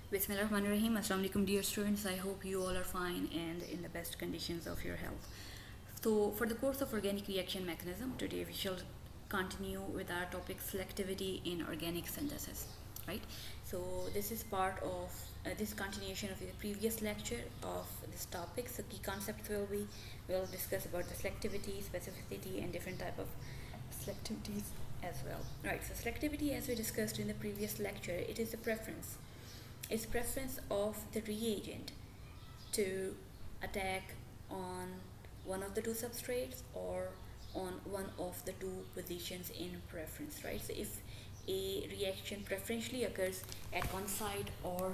Bismillahirrahmanirrahim. Assalamu alaikum, dear students. I hope you all are fine and in the best conditions of your health. So, for the course of organic reaction mechanism, today we shall continue with our topic selectivity in organic synthesis. Right? So, this is part of this continuation of the previous lecture of this topic. So, key concepts we'll discuss about the selectivity, specificity, and different type of selectivities as well. Right. So, selectivity, as we discussed in the previous lecture, it is the preference. It's preference of the reagent to attack on one of the two substrates or on one of the two positions in preference, right? So if a reaction preferentially occurs at one site or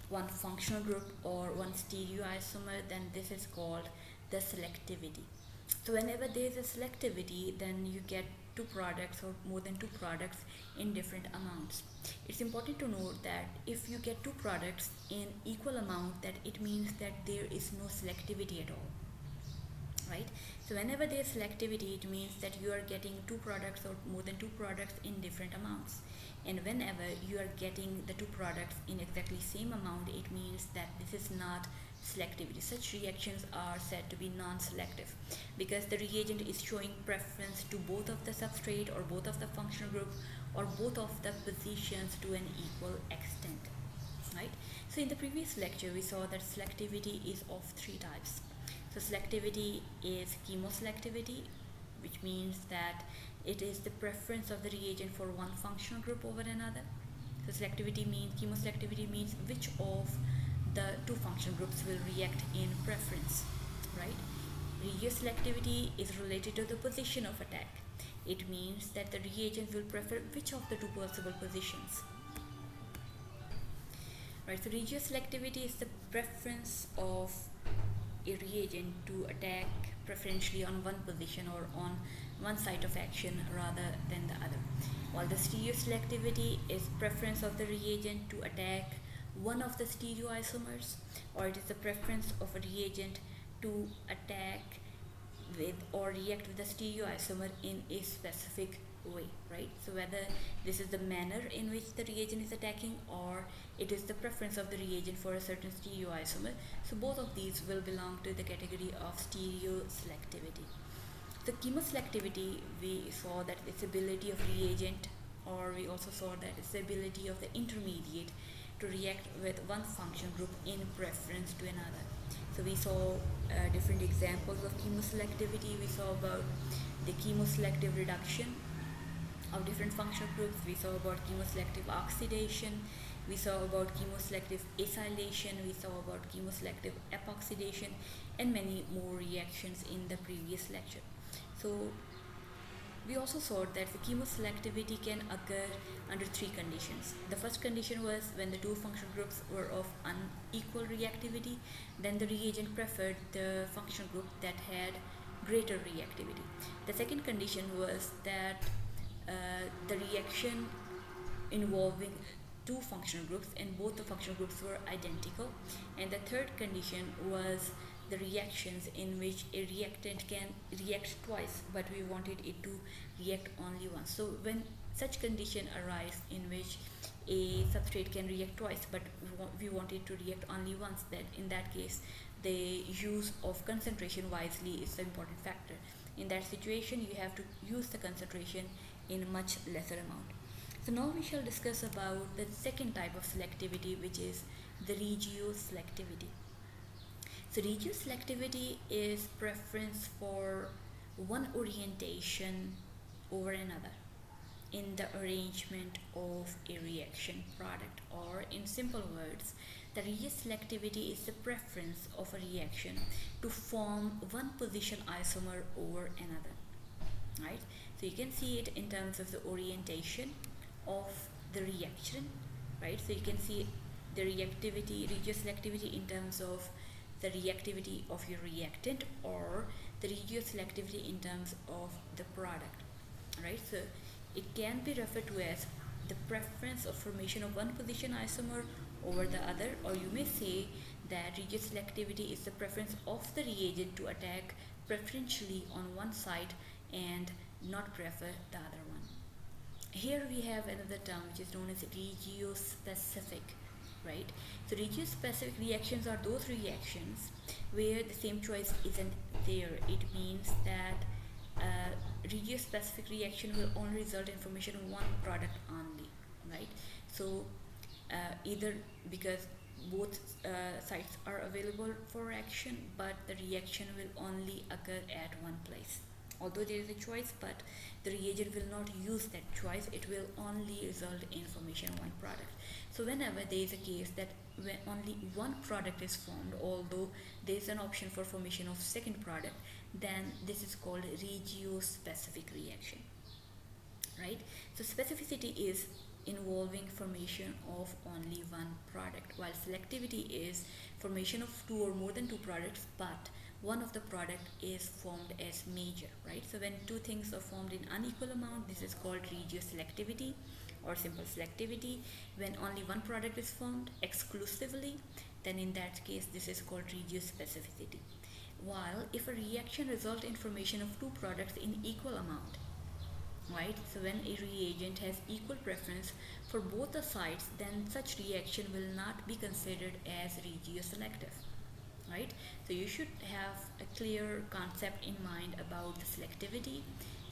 one functional group or one stereoisomer, then this is called the selectivity. So whenever there is a selectivity, then you get two products or more than two products in different amounts. It's important to note that if you get two products in equal amount, that it means that there is no selectivity at all, right? So whenever there is selectivity, it means that you are getting two products or more than two products in different amounts. And whenever you are getting the two products in exactly same amount, it means that this is not selectivity. Such reactions are said to be non-selective because the reagent is showing preference to both of the substrate or both of the functional group or both of the positions to an equal extent, right? So in the previous lecture we saw that selectivity is of three types. So selectivity is chemoselectivity, which means that it is the preference of the reagent for one functional group over another. So selectivity means, chemoselectivity means which of the two functional groups will react in preference, right? Regioselectivity is related to the position of attack. It means that the reagent will prefer which of the two possible positions. Right, so regioselectivity is the preference of a reagent to attack preferentially on one position or on one site of action rather than the other. While the stereoselectivity is preference of the reagent to attack one of the stereoisomers, or it is the preference of a reagent to attack with or react with the stereoisomer in a specific way, right? So whether this is the manner in which the reagent is attacking or it is the preference of the reagent for a certain stereoisomer, so both of these will belong to the category of stereoselectivity. The chemoselectivity, we saw that it's the ability of reagent, or we also saw that it's the ability of the intermediate to react with one function group in preference to another. So we saw different examples of chemoselectivity. We saw about the chemoselective reduction of different functional groups. We saw about chemoselective oxidation. We saw about chemoselective acylation. We saw about chemoselective epoxidation and many more reactions in the previous lecture. So we also saw that the chemoselectivity can occur under three conditions. The first condition was when the two functional groups were of unequal reactivity, then the reagent preferred the functional group that had greater reactivity. The second condition was that the reaction involving two functional groups and both the functional groups were identical. And the third condition was the reactions in which a reactant can react twice, but we wanted it to react only once. So when such condition arise in which a substrate can react twice, but we want it to react only once, then in that case the use of concentration wisely is the important factor. In that situation you have to use the concentration in much lesser amount. So now we shall discuss about the second type of selectivity, which is the regioselectivity. So regioselectivity is preference for one orientation over another in the arrangement of a reaction product, or in simple words, the regioselectivity is the preference of a reaction to form one position isomer over another, right? So you can see it in terms of the orientation of the reaction, right? So you can see the reactivity, regioselectivity in terms of the reactivity of your reactant, or the regioselectivity in terms of the product, right? So it can be referred to as the preference of formation of one position isomer over the other, or you may say that regioselectivity is the preference of the reagent to attack preferentially on one site and not prefer the other one. Here we have another term which is known as regiospecific, right? So regio-specific reactions are those reactions where the same choice isn't there. It means that regio-specific reaction will only result in formation of one product only, right? So either because both sites are available for action, but the reaction will only occur at one place. Although there is a choice, but the reagent will not use that choice, it will only result in formation of one product. So whenever there is a case that when only one product is formed, although there is an option for formation of second product, then this is called regio-specific reaction, right? So specificity is involving formation of only one product, while selectivity is formation of two or more than two products, but one of the product is formed as major, right? So when two things are formed in unequal amount, this is called regio-selectivity or simple selectivity. When only one product is formed exclusively, then in that case this is called regio-specificity. While if a reaction results in formation of two products in equal amount, right? So when a reagent has equal preference for both the sites, then such reaction will not be considered as regioselective, right? So you should have a clear concept in mind about the selectivity,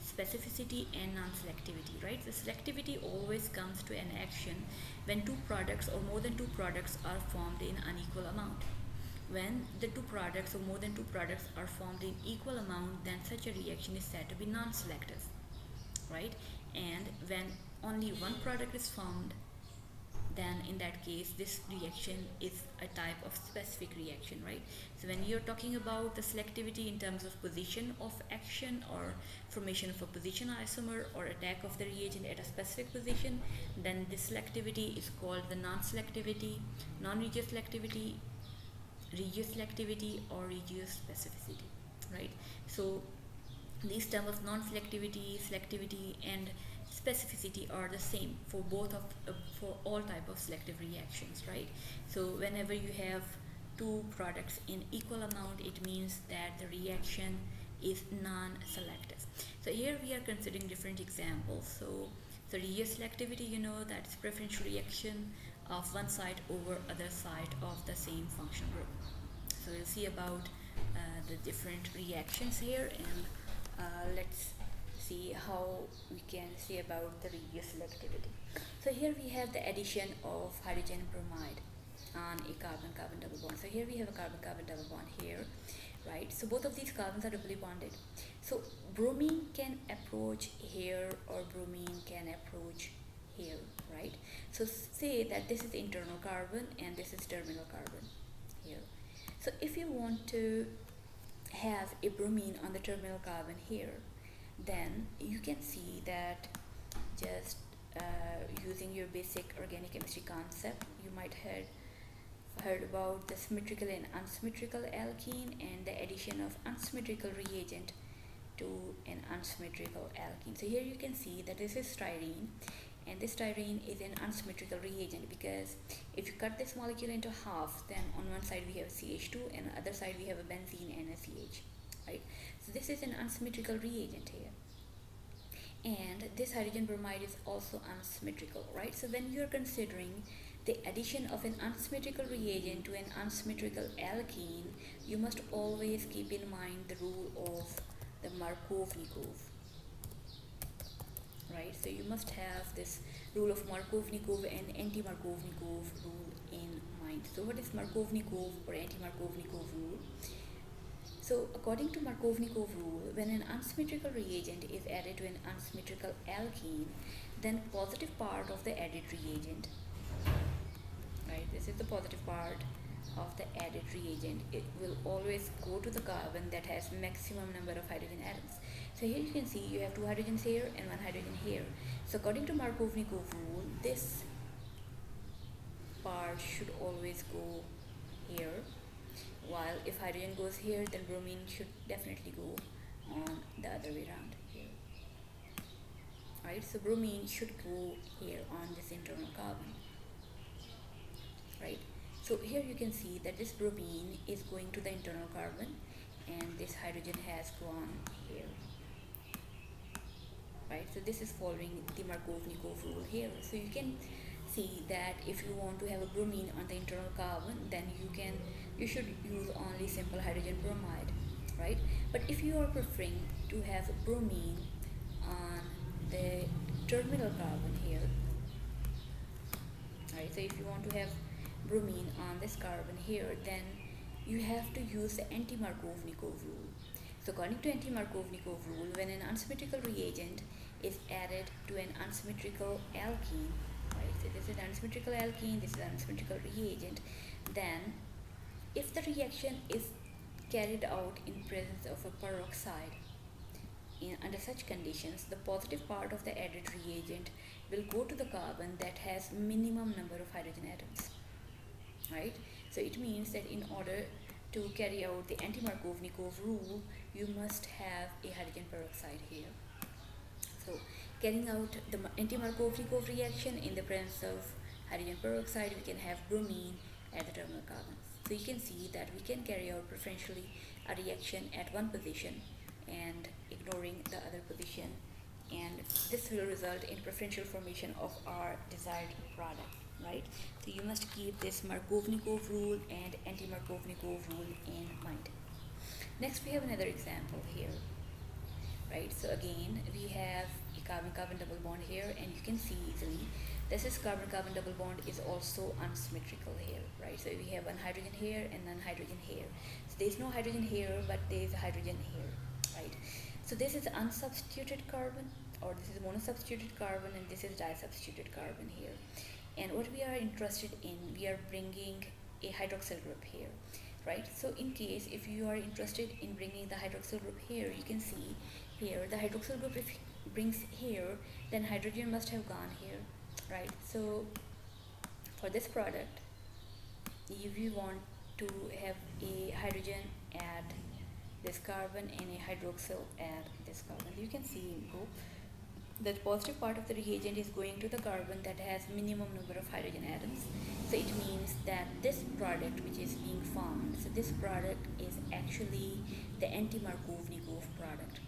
specificity and non-selectivity, right? The selectivity always comes to an action when two products or more than two products are formed in unequal amount. When the two products or more than two products are formed in equal amount, then such a reaction is said to be non-selective, right? And when only one product is formed, then in that case this reaction is a type of specific reaction, right? So when you're talking about the selectivity in terms of position of action or formation of a position isomer or attack of the reagent at a specific position, then this selectivity is called the non-selectivity, non-regioselectivity, regioselectivity or regiospecificity, right? So these terms of non-selectivity, selectivity and specificity are the same for both of for all type of selective reactions, right? So whenever you have two products in equal amount, it means that the reaction is non-selective. So here we are considering different examples. So regioselectivity, you know, that's preferential reaction of one site over other site of the same function group. So we'll see about the different reactions here, and let's see how we can say about the regioselectivity. So here we have the addition of hydrogen bromide on a carbon-carbon double bond. So here we have a carbon-carbon double bond here, right? So both of these carbons are doubly bonded. So bromine can approach here or bromine can approach here, right? So say that this is internal carbon and this is terminal carbon here. So if you want to have a bromine on the terminal carbon here, then you can see that just using your basic organic chemistry concept, you might have heard about the symmetrical and unsymmetrical alkene and the addition of unsymmetrical reagent to an unsymmetrical alkene. So here you can see that this is styrene, and this styrene is an unsymmetrical reagent because if you cut this molecule into half, then on one side we have CH2 and on the other side we have a benzene and a CH, right? So this is an unsymmetrical reagent here. And this hydrogen bromide is also unsymmetrical, right? So when you're considering the addition of an unsymmetrical reagent to an unsymmetrical alkene, you must always keep in mind the rule of the Markovnikov, right? So you must have this rule of Markovnikov and anti-Markovnikov rule in mind. So what is Markovnikov or anti-Markovnikov rule? So according to Markovnikov rule, when an unsymmetrical reagent is added to an unsymmetrical alkene, then positive part of the added reagent, right, this is the positive part of the added reagent, it will always go to the carbon that has maximum number of hydrogen atoms. So here you can see you have two hydrogens here and one hydrogen here. So according to Markovnikov rule, this part should always go here, while if hydrogen goes here, then bromine should definitely go on the other way around here, right? So bromine should go here on this internal carbon, right? So here you can see that this bromine is going to the internal carbon and this hydrogen has gone here, right? So this is following the Markovnikov rule here. So you can see that if you want to have a bromine on the internal carbon, then you should use only simple hydrogen bromide, right? But if you are preferring to have bromine on the terminal carbon here, right, so if you want to have bromine on this carbon here, then you have to use the anti-Markovnikov rule. So according to anti-Markovnikov rule, when an unsymmetrical reagent is added to an unsymmetrical alkene, right, so this is an unsymmetrical alkene, this is an unsymmetrical reagent, then if the reaction is carried out in presence of a peroxide, under such conditions, the positive part of the added reagent will go to the carbon that has minimum number of hydrogen atoms, right? So it means that in order to carry out the anti-Markovnikov rule, you must have a hydrogen peroxide here. So carrying out the anti-Markovnikov reaction in the presence of hydrogen peroxide, we can have bromine at the terminal carbon. So you can see that we can carry out preferentially a reaction at one position and ignoring the other position, and this will result in preferential formation of our desired product, right? So you must keep this Markovnikov rule and anti-Markovnikov rule in mind. Next we have another example here, right? So again we have a carbon-carbon double bond here, and you can see easily this is carbon-carbon double bond is also unsymmetrical here, right? So we have one hydrogen here and one hydrogen here. So there is no hydrogen here, but there is a hydrogen here, right? So this is unsubstituted carbon, or this is monosubstituted carbon, and this is disubstituted carbon here. And what we are interested in, we are bringing a hydroxyl group here, right? So in case if you are interested in bringing the hydroxyl group here, you can see here the hydroxyl group if it brings here, then hydrogen must have gone here, right? So for this product, if you want to have a hydrogen at this carbon and a hydroxyl at this carbon, you can see the positive part of the reagent is going to the carbon that has minimum number of hydrogen atoms. So it means that this product which is being formed, so this product is actually the anti-Markovnikov product,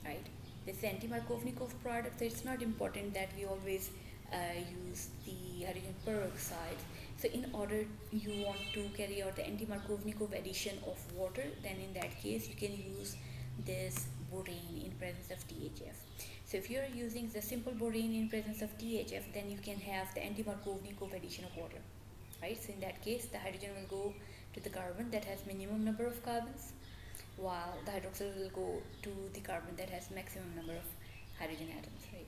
right? This anti-Markovnikov product, so it's not important that we always use the hydrogen peroxide. So in order you want to carry out the anti-Markovnikov addition of water, then in that case you can use this borane in presence of THF. So if you are using the simple borane in presence of THF, then you can have the anti-Markovnikov addition of water, right? So in that case the hydrogen will go to the carbon that has minimum number of carbons, while the hydroxyl will go to the carbon that has maximum number of hydrogen atoms, right?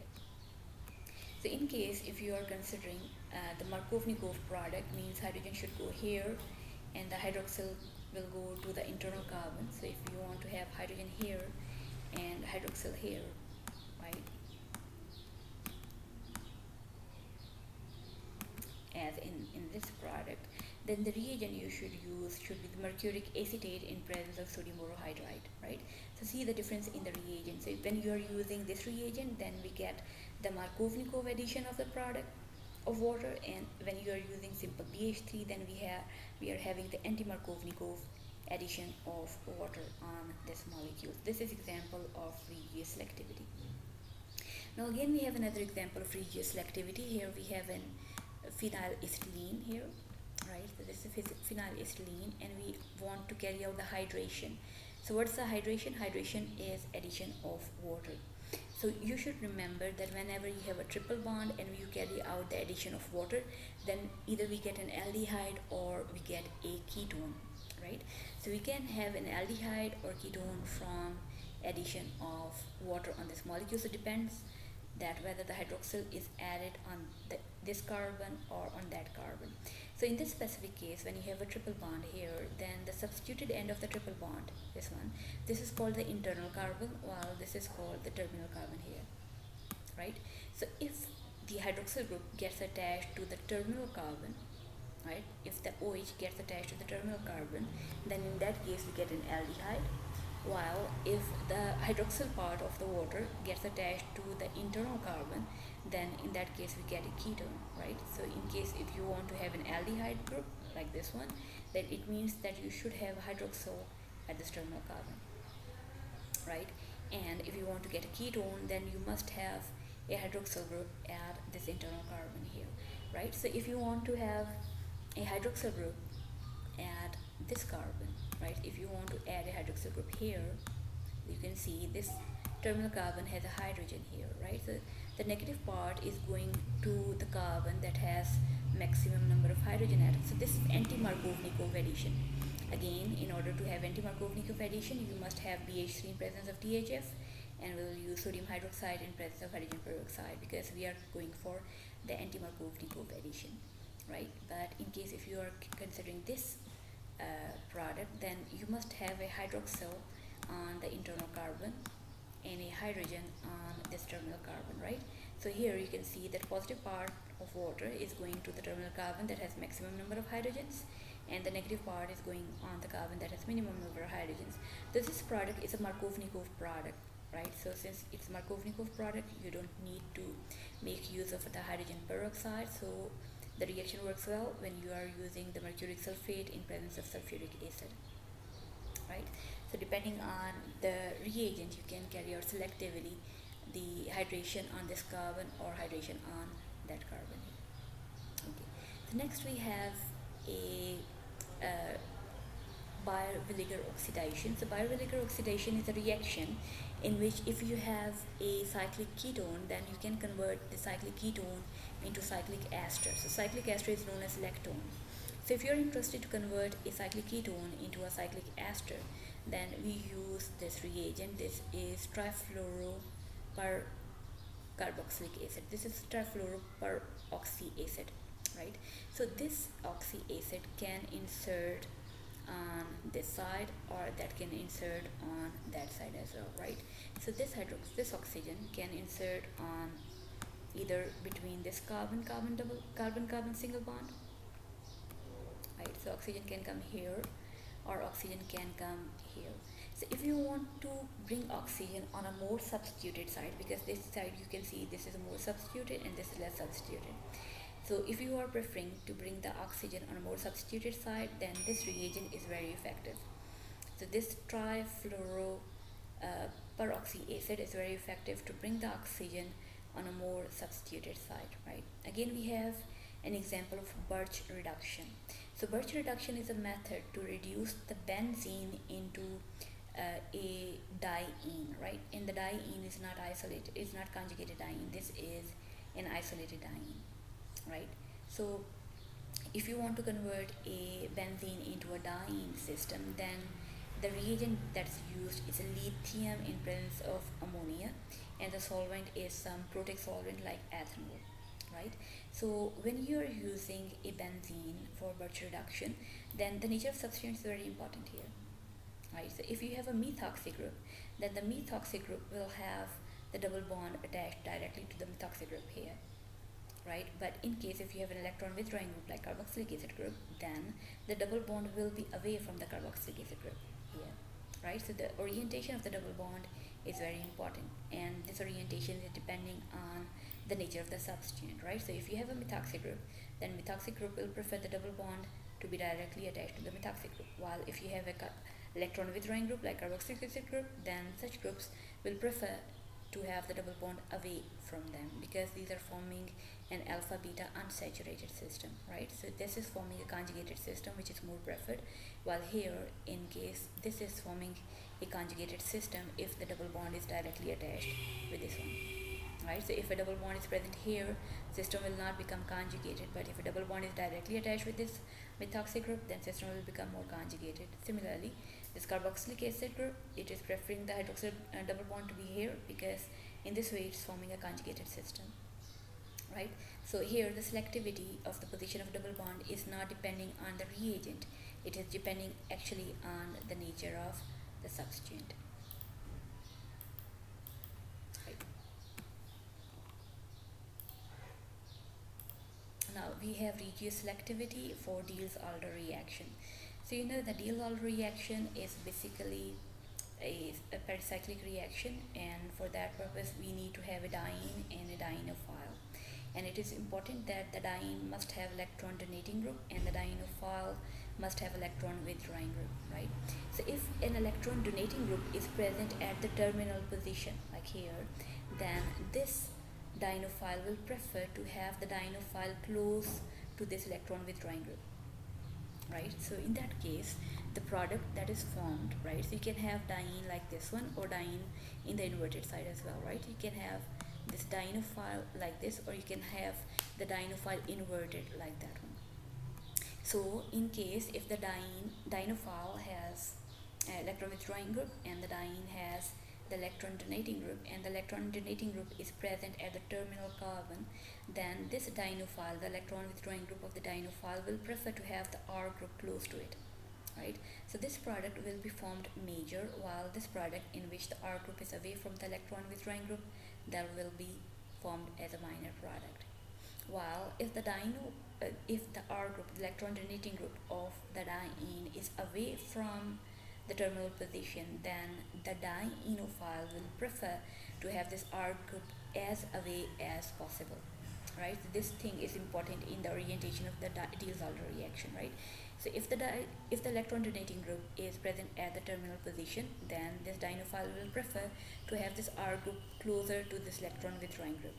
So in case if you are considering the Markovnikov product, means hydrogen should go here and the hydroxyl will go to the internal carbon. So if you want to have hydrogen here and hydroxyl here, right, as in this product, then the reagent you should use should be the mercuric acetate in presence of sodium borohydride, right? So see the difference in the reagent. So when you are using this reagent, then we get the Markovnikov addition of the product of water, and when you are using simple BH3, then we are having the anti-Markovnikov addition of water on this molecule. This is example of Regio selectivity. Now again we have another example of Regio selectivity. Here we have an phenylacetylene here, right? So this is phenylacetylene, and we want to carry out the hydration. So what's the hydration? Hydration is addition of water. So you should remember that whenever you have a triple bond and you carry out the addition of water, then either we get an aldehyde or we get a ketone, right? So we can have an aldehyde or ketone from addition of water on this molecule. So it depends that whether the hydroxyl is added on this carbon or on that carbon. So in this specific case, when you have a triple bond here, then the substituted end of the triple bond, this is called the internal carbon, while this is called the terminal carbon here, right? So if the hydroxyl group gets attached to the terminal carbon, right, if the OH gets attached to the terminal carbon, then in that case we get an aldehyde, while if the hydroxyl part of the water gets attached to the internal carbon, then in that case we get a ketone, right? So in case if you want to have an aldehyde group like this one, then it means that you should have hydroxyl at this terminal carbon, right? And if you want to get a ketone, then you must have a hydroxyl group at this internal carbon here, right? So if you want to have a hydroxyl group at this carbon, right, if you want to add a hydroxyl group here, you can see this terminal carbon has a hydrogen here, right? So the negative part is going to the carbon that has maximum number of hydrogen atoms. So this is anti-Markovnikov addition. Again, in order to have anti-Markovnikov addition, you must have BH3 in presence of THF, and we will use sodium hydroxide in presence of hydrogen peroxide because we are going for the anti-Markovnikov addition, right? But in case if you are considering this product, then you must have a hydroxyl on the internal carbon and a hydrogen on this terminal carbon, right? So here you can see that positive part of water is going to the terminal carbon that has maximum number of hydrogens, and the negative part is going on the carbon that has minimum number of hydrogens. So this product is a Markovnikov product, right? So since it's Markovnikov product, you don't need to make use of the hydrogen peroxide, so the reaction works well when you are using the mercuric sulfate in presence of sulfuric acid, right? So depending on the reagent, you can carry out selectively the hydration on this carbon or hydration on that carbon. Okay. So next we have a Baeyer-Villiger oxidation. So Baeyer-Villiger oxidation is a reaction in which if you have a cyclic ketone, then you can convert the cyclic ketone into cyclic ester. So cyclic ester is known as lactone. So if you're interested to convert a cyclic ketone into a cyclic ester, then we use this reagent. This is trifluorocarboxylic acid. This is trifluoroperoxy acid, right? So this oxy acid can insert on this side, or that can insert on that side as well, right? So this oxygen can insert on either between this carbon single bond, right? So oxygen can come here or oxygen can come here. So if you want to bring oxygen on a more substituted side, because this side you can see this is more substituted and this is less substituted. So if you are preferring to bring the oxygen on a more substituted side, then this reagent is very effective. So this trifluoroperoxy acid is very effective to bring the oxygen on a more substituted side, right? Again, we have an example of Birch reduction. So Birch reduction is a method to reduce the benzene into a diene, right? And the diene is not isolated, it's not conjugated diene. This is an isolated diene, right? So if you want to convert a benzene into a diene system, then the reagent that's used is a lithium in presence of ammonia, and the solvent is some protic solvent like ethanol, right? So when you are using a benzene for Birch reduction, then the nature of substituent is very important here, right? So if you have a methoxy group, then the methoxy group will have the double bond attached directly to the methoxy group here, right? But in case if you have an electron withdrawing group like carboxylic acid group, then the double bond will be away from the carboxylic acid group here, right? So the orientation of the double bond is very important, and this orientation is depending on the nature of the substituent, right? So if you have a methoxy group, then methoxy group will prefer the double bond to be directly attached to the methoxy group, while if you have a electron withdrawing group like carboxylic acid group, then such groups will prefer to have the double bond away from them, because these are forming an alpha beta unsaturated system, right? So this is forming a conjugated system, which is more preferred, while here in case this is forming a conjugated system if the double bond is directly attached with this one, right? So if a double bond is present here, system will not become conjugated, but if a double bond is directly attached with this methoxy group, then system will become more conjugated. Similarly, this carboxylic acid group, it is preferring the hydroxyl double bond to be here, because in this way it's forming a conjugated system, right? So here the selectivity of the position of double bond is not depending on the reagent, it is depending actually on the nature of the substituent, right? Now we have Regio selectivity for Diolsalder reaction. So you know the Diolsalder reaction is basically a pericyclic reaction, and for that purpose we need to have a diene and a dienophile, and it is important that the diene must have electron donating group and the dienophile must have electron withdrawing group, right? So if an electron donating group is present at the terminal position like here, then this dienophile will prefer to have the dienophile close to this electron withdrawing group, right? So in that case, the product that is formed, right, so you can have diene like this one, or diene in the inverted side as well, right? You can have this dienophile like this, or you can have the dienophile inverted like that one. So in case if the dienophile has electron withdrawing group and the diene has the electron donating group, and the electron donating group is present at the terminal carbon, then this dienophile, the electron withdrawing group of the dienophile, will prefer to have the R group close to it, right? So this product will be formed major, while this product in which the R group is away from the electron withdrawing group, that will be formed as a minor product. While if the if the R group, the electron donating group of the diene, is away from the terminal position, then the dienophile will prefer to have this R group as away as possible, right? So this thing is important in the orientation of the Diolsalder reaction, right? So if the electron donating group is present at the terminal position, then this dienophile will prefer to have this R group closer to this electron withdrawing group,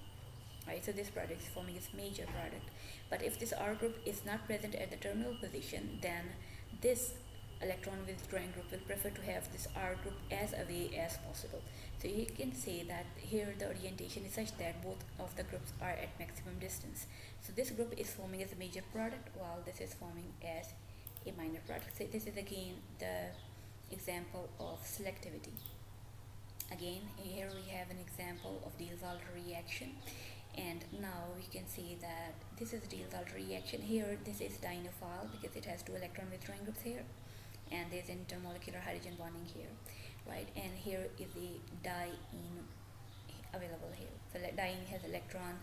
right? So this product is forming its major product. But if this R group is not present at the terminal position, then this electron withdrawing group will prefer to have this R group as away as possible. So you can say that here the orientation is such that both of the groups are at maximum distance. So this group is forming as a major product, while this is forming as a minor product. So this is again the example of selectivity. Again, here we have an example of Diolsalder reaction, and now we can see that this is Diolsalder reaction. Here this is dienophile because it has two electron withdrawing groups here, and there's intermolecular hydrogen bonding here, right? And here is the diene available here. So diene has electron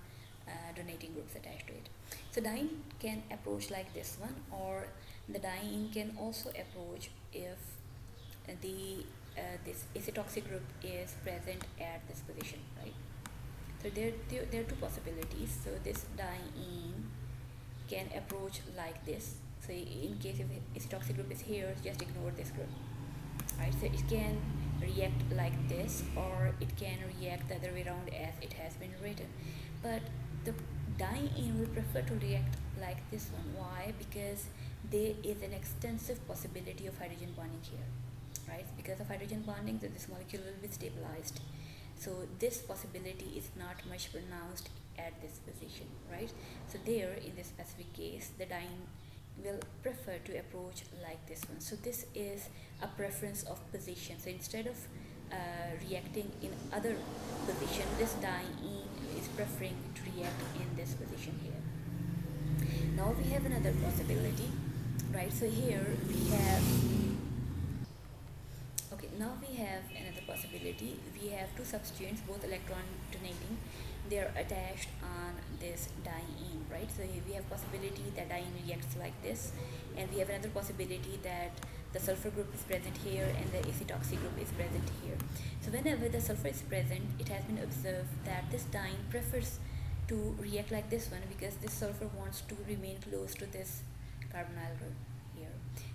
donating groups attached to it. So diene can approach like this one, or the diene can also approach if the this acytoxic group is present at this position, right? So there are two possibilities. So this diene can approach like this. So in case if acytoxic group is here, just ignore this group, right? So it can react like this, or it can react the other way around as it has been written. But the diene will prefer to react like this one. Why? Because there is an extensive possibility of hydrogen bonding here, right? Because of hydrogen bonding, so this molecule will be stabilized. So this possibility is not much pronounced at this position, right? So there, in this specific case, the diene will prefer to approach like this one. So this is a preference of position. So instead of reacting in other position, this diene is preferring to react in this position here. Now we have another possibility, right? So here we have, okay, now we have another possibility. We have two substituents, both electron donating. They are attached on this diene, right? So we have possibility that diene reacts like this, and we have another possibility that the sulfur group is present here and the acytoxic group is present here. So whenever the sulfur is present, it has been observed that this diene prefers to react like this one, because this sulfur wants to remain close to this carbonyl group here.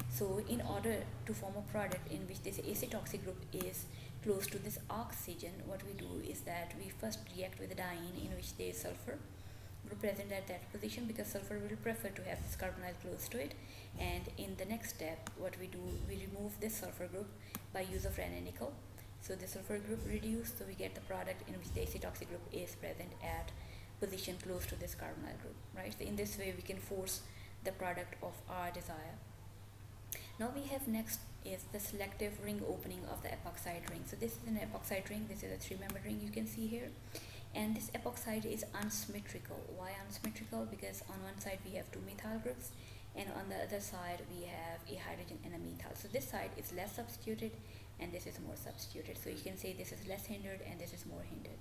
So in order to form a product in which this acytoxic group is close to this oxygen, what we do is that we first react with the diene in which there is sulfur group present at that position, because sulfur will prefer to have this carbonyl close to it. And in the next step, what we do, we remove this sulfur group by use of Ran and nickel. So the sulfur group reduced, so we get the product in which the acytoxic group is present at position close to this carbonyl group, right? So in this way we can force the product of our desire. Now we have next is the selective ring opening of the epoxide ring. So this is an epoxide ring. This is a three-membered ring you can see here, and this epoxide is unsymmetrical. Why unsymmetrical? Because on one side we have two methyl groups, and on the other side we have a hydrogen and a methyl. So this side is less substituted and this is more substituted. So you can say this is less hindered and this is more hindered.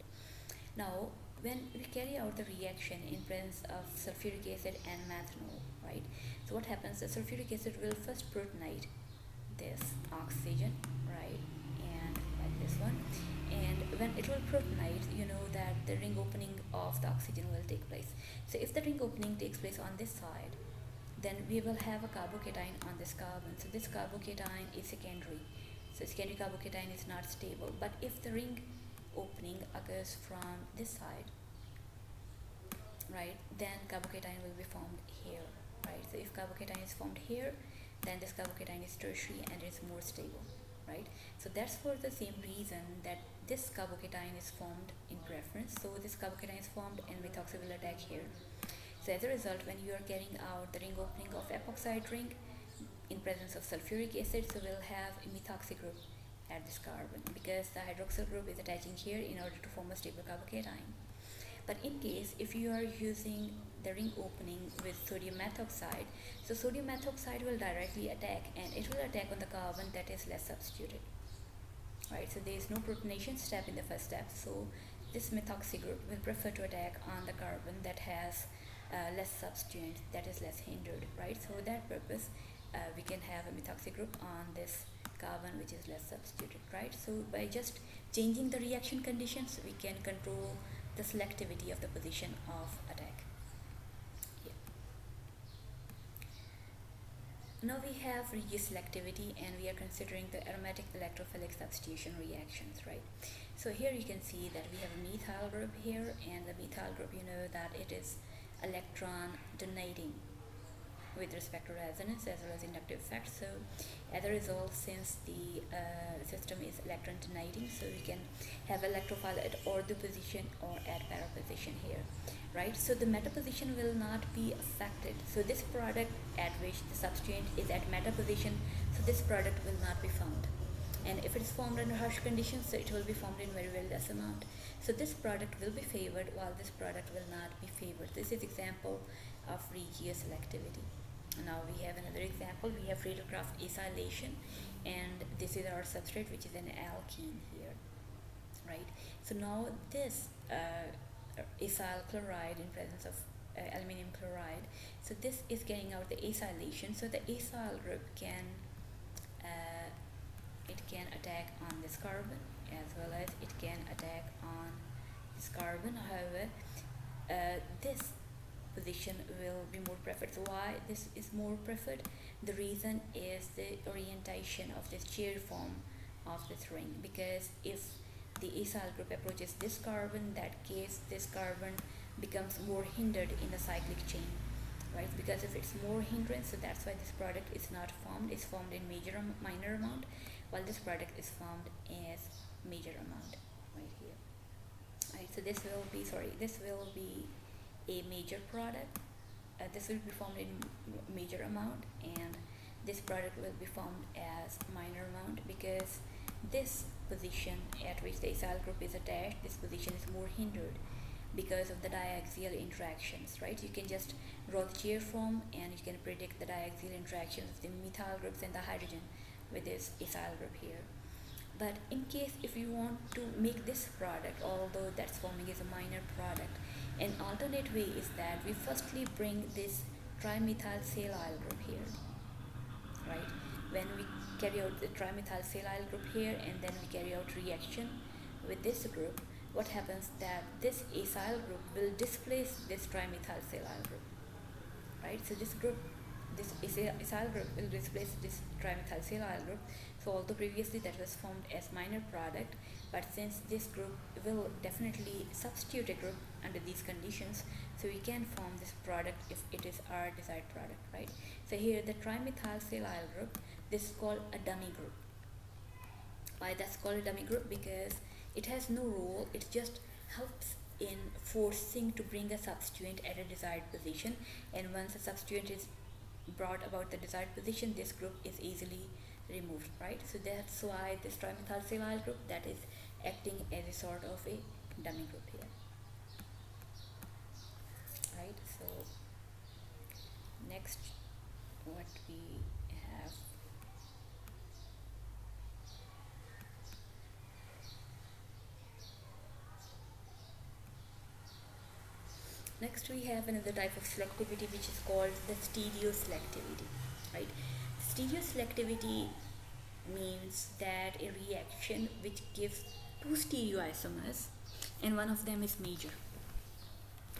Now when we carry out the reaction in presence of sulfuric acid and methanol, right? So what happens, the sulfuric acid will first protonate this oxygen, right, and like this one, and when it will protonate, you know that the ring opening of the oxygen will take place. So if the ring opening takes place on this side, then we will have a carbocation on this carbon. So this carbocation is secondary, so secondary carbocation is not stable. But if the ring opening occurs from this side, right, then carbocation will be formed here, right? So if carbocation is formed here, then this carbocation is tertiary and is more stable, right? So that's for the same reason that this carbocation is formed in preference. So this carbocation is formed and methoxy will attack here. So as a result, when you are carrying out the ring opening of epoxide ring in presence of sulfuric acid, so we'll have a methoxy group at this carbon because the hydroxyl group is attaching here in order to form a stable carbocation. But in case if you are using the ring opening with sodium methoxide, so sodium methoxide will directly attack, and it will attack on the carbon that is less substituted, right? So there is no protonation step in the first step, so this methoxy group will prefer to attack on the carbon that has less substituent, that is less hindered, right? So for that purpose we can have a methoxy group on this carbon which is less substituted, right? So by just changing the reaction conditions, we can control the selectivity of the position of attack. Yeah. Now we have Regio selectivity, and we are considering the aromatic electrophilic substitution reactions, right? So here you can see that we have a methyl group here, and the methyl group, you know that it is electron donating with respect to resonance as well as inductive effect. So as a result, since the system is electron donating, so we can have electrophile at ortho position or at para position here, right? So the meta position will not be affected. So this product at which the substituent is at meta position, so this product will not be found. And if it is formed under harsh conditions, so it will be formed in very, very less amount. So this product will be favored while this product will not be favored. This is example of Regio selectivity. Now we have another example. We have radiograph acylation, and this is our substrate which is an alkene here, right? So now this acyl chloride in presence of aluminum chloride, so this is carrying out the acylation. So the acyl group can it can attack on this carbon as well as it can attack on this carbon. However, this position will be more preferred. So why this is more preferred? The reason is the orientation of this chair form of this ring, because if the acyl group approaches this carbon, that case this carbon becomes more hindered in the cyclic chain, right? Because if it's more hindrance, so that's why this product is not formed. It's formed in minor amount, while this product is formed as major amount right here, right? So this will be a major product. This will be formed in major amount, and this product will be formed as minor amount because this position at which the acyl group is attached, this position is more hindered because of the diaxial interactions, right? You can just draw the chair form and you can predict the diaxial interactions of the methyl groups and the hydrogen with this acyl group here. But in case if you want to make this product, although that's forming as a minor product, an alternate way is that we firstly bring this trimethylsilyl group here, right? When we carry out the trimethylsilyl group here and then we carry out reaction with this group, what happens that this acyl group will displace this trimethylsilyl group, right? So this acyl group will displace this trimethylsilyl group. So although previously that was formed as minor product, but since this group will definitely substitute a group under these conditions, so we can form this product if it is our desired product, right? So here the trimethylsilyl group, this is called a dummy group. Why that's called a dummy group? Because it has no role, it just helps in forcing to bring a substituent at a desired position, and once a substituent is brought about the desired position, this group is easily removed, right? So that's why this trimethylsilyl group that is acting as a sort of a dummy group here, right? So next what we have, next we have another type of selectivity which is called the stereoselectivity, right? Stereoselectivity means that a reaction which gives two stereoisomers and one of them is major,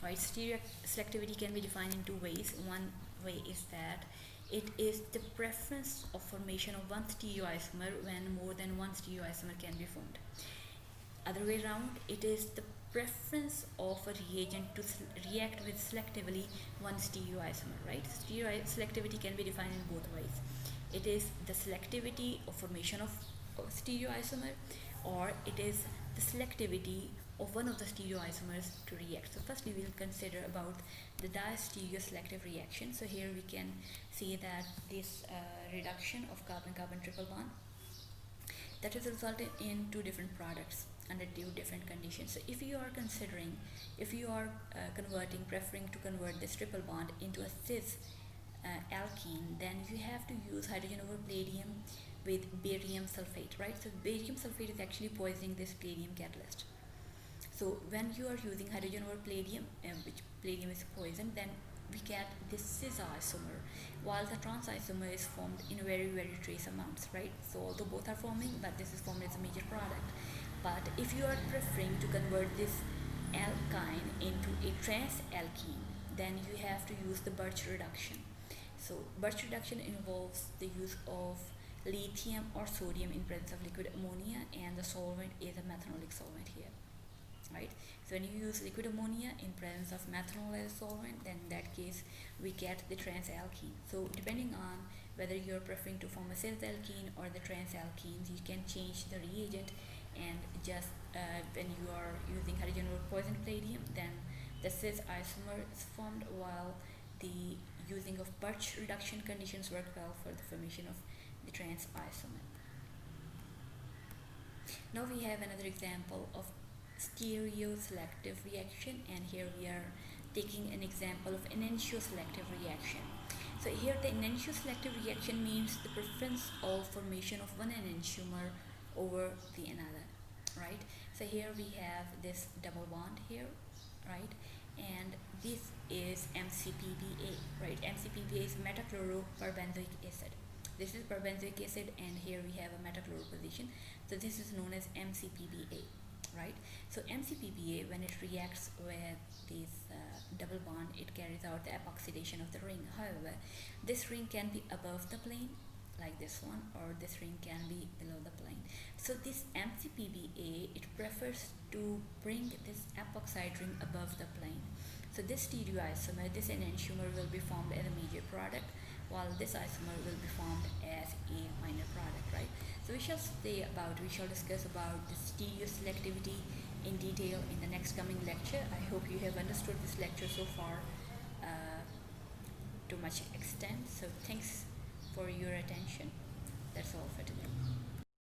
right? Stereoselectivity can be defined in two ways. One way is that it is the preference of formation of one stereoisomer when more than one stereoisomer can be formed. Other way around, it is the preference of a reagent to react with selectively one stereoisomer, right? Stereoselectivity can be defined in both ways. It is the selectivity of formation of a stereoisomer, or it is the selectivity of one of the stereoisomers to react. So firstly we will consider about the diastereoselective reaction. So here we can see that this reduction of carbon-carbon triple bond that has resulted in two different products under two different conditions. So if you are preferring to convert this triple bond into a cis alkene, then you have to use hydrogen over palladium with barium sulfate, right? So barium sulfate is actually poisoning this palladium catalyst. So when you are using hydrogen over palladium, which palladium is poison, then we get this cis isomer, while the trans isomer is formed in very, very trace amounts, right? So although both are forming, but this is formed as a major product. But if you are preferring to convert this alkyne into a trans alkene, then you have to use the Birch reduction. So Birch reduction involves the use of lithium or sodium in presence of liquid ammonia, and the solvent is a methanolic solvent here, right? So when you use liquid ammonia in presence of methanol as a solvent, then in that case we get the trans alkene. So depending on whether you're preferring to form a cis alkene or the trans alkenes, you can change the reagent, and just when you are using hydrogen over poison palladium, then the cis isomer is formed, while the using of Birch reduction conditions work well for the formation of the trans isomer. Now we have another example of stereoselective reaction, and here we are taking an example of enantioselective reaction. So here the enantioselective reaction means the preference of formation of one enantiomer over the another, right? So here we have this double bond here, right? And this is MCPBA, right? MCPBA is metachloroperbenzoic acid. This is perbenzoic acid, and here we have a metachloro position. So this is known as MCPBA, right? So MCPBA, when it reacts with this double bond, it carries out the epoxidation of the ring. However, this ring can be above the plane, like this one, or this ring can be below the plane. So this MCPBA, it prefers to bring this epoxide ring above the plane. So this stereoisomer, this enantiomer, will be formed as a major product, while this isomer will be formed as a minor product, right? So we shall discuss about the stereoselectivity in detail in the next coming lecture. I hope you have understood this lecture so far to much extent. So thanks for your attention. That's all for today.